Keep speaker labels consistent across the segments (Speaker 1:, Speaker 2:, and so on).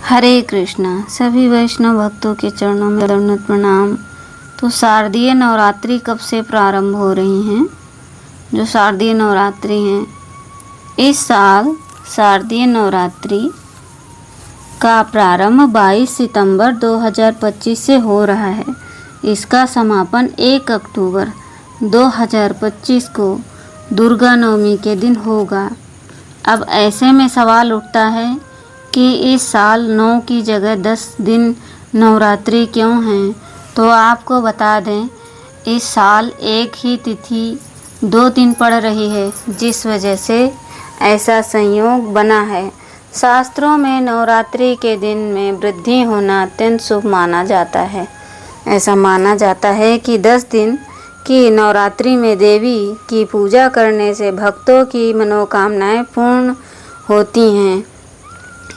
Speaker 1: हरे कृष्णा। सभी वैष्णव भक्तों के चरणों में दंडवत प्रणाम। तो शारदीय नवरात्रि कब से प्रारंभ हो रही हैं? जो शारदीय नवरात्रि हैं, इस साल शारदीय नवरात्रि का प्रारंभ 22 सितंबर 2025 से हो रहा है। इसका समापन 1 अक्टूबर 2025 को दुर्गा नवमी के दिन होगा। अब ऐसे में सवाल उठता है कि इस साल 9 की जगह 10 दिन नवरात्रि क्यों हैं? तो आपको बता दें, इस साल एक ही तिथि 2 दिन पड़ रही है, जिस वजह से ऐसा संयोग बना है। शास्त्रों में नवरात्रि के दिन में वृद्धि होना अत्यंत शुभ माना जाता है। ऐसा माना जाता है कि 10 दिन की नवरात्रि में देवी की पूजा करने से भक्तों की मनोकामनाएं पूर्ण होती हैं।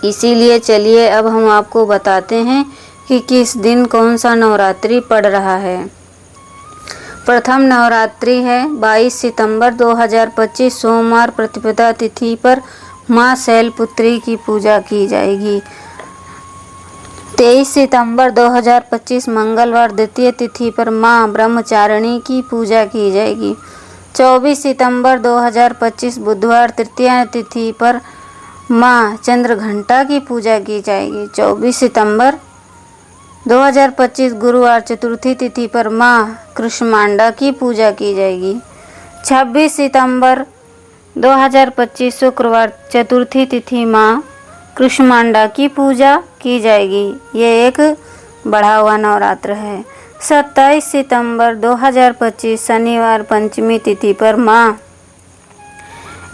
Speaker 1: इसीलिए चलिए अब हम आपको बताते हैं कि किस दिन कौन सा नवरात्रि पड़ रहा है। प्रथम नवरात्रि है 22 सितंबर 2025 सोमवार प्रतिपदा तिथि पर माँ शैलपुत्री की पूजा की जाएगी। 23 सितंबर 2025 मंगलवार द्वितीय तिथि पर माँ ब्रह्मचारिणी की पूजा की जाएगी। 24 सितंबर 2025 बुधवार तृतीय तिथि पर माँ चंद्रघंटा की पूजा की जाएगी। 24 सितंबर 2025 गुरुवार चतुर्थी तिथि पर माँ कृष्मांडा की पूजा की जाएगी। 26 सितंबर 2025 शुक्रवार चतुर्थी तिथि माँ कृष्मांडा की पूजा की जाएगी। ये एक बढ़ा हुआ नवरात्र है। 27 सितंबर 2025 शनिवार पंचमी तिथि पर माँ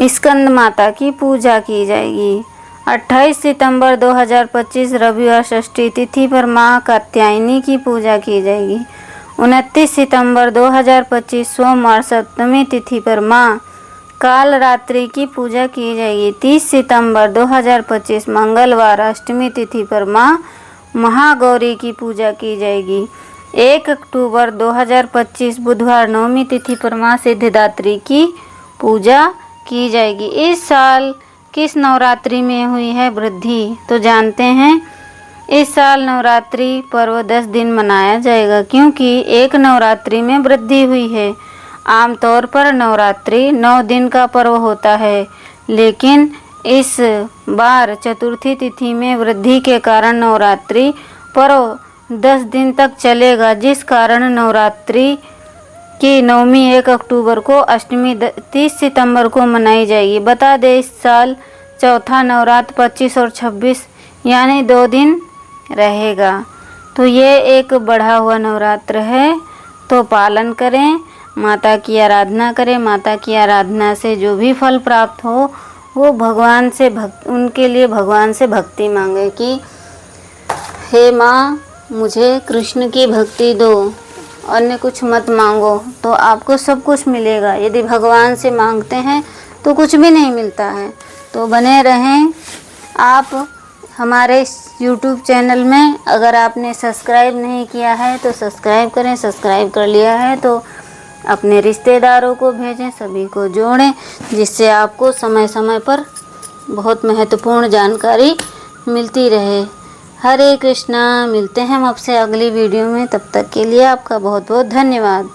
Speaker 1: स्कंद माता की पूजा की जाएगी। 28 सितंबर 2025 रविवार षष्ठी तिथि पर माँ कात्यायनी की पूजा की जाएगी। 29 सितंबर 2025 सोमवार सप्तमी तिथि पर माँ कालरात्रि की पूजा की जाएगी। 30 सितंबर 2025 मंगलवार अष्टमी तिथि पर माँ महागौरी की पूजा की जाएगी। 1 अक्टूबर 2025 बुधवार नवमी तिथि पर माँ सिद्धिदात्री की पूजा की जाएगी। इस साल किस नवरात्रि में हुई है वृद्धि, तो जानते हैं। इस साल नवरात्रि पर्व 10 दिन मनाया जाएगा, क्योंकि एक नवरात्रि में वृद्धि हुई है। आमतौर पर नवरात्रि 9 दिन का पर्व होता है, लेकिन इस बार चतुर्थी तिथि में वृद्धि के कारण नवरात्रि पर्व 10 दिन तक चलेगा, जिस कारण नवरात्रि की नवमी 1 अक्टूबर को, अष्टमी 30 सितंबर को मनाई जाएगी। बता दें, इस साल चौथा नवरात्र 25 और 26 यानी 2 दिन रहेगा। तो ये एक बढ़ा हुआ नवरात्र है, तो पालन करें, माता की आराधना करें। माता की आराधना से जो भी फल प्राप्त हो वो भगवान से उनके लिए भगवान से भक्ति मांगे कि हे माँ, मुझे कृष्ण की भक्ति दो, अन्य कुछ मत मांगो, तो आपको सब कुछ मिलेगा। यदि भगवान से मांगते हैं तो कुछ भी नहीं मिलता है। तो बने रहें आप हमारे YouTube चैनल में। अगर आपने सब्सक्राइब नहीं किया है तो सब्सक्राइब करें, सब्सक्राइब कर लिया है तो अपने रिश्तेदारों को भेजें, सभी को जोड़ें, जिससे आपको समय समय पर बहुत महत्वपूर्ण जानकारी मिलती रहे। हरे कृष्णा। मिलते हैं हम आपसे अगली वीडियो में, तब तक के लिए आपका बहुत बहुत धन्यवाद।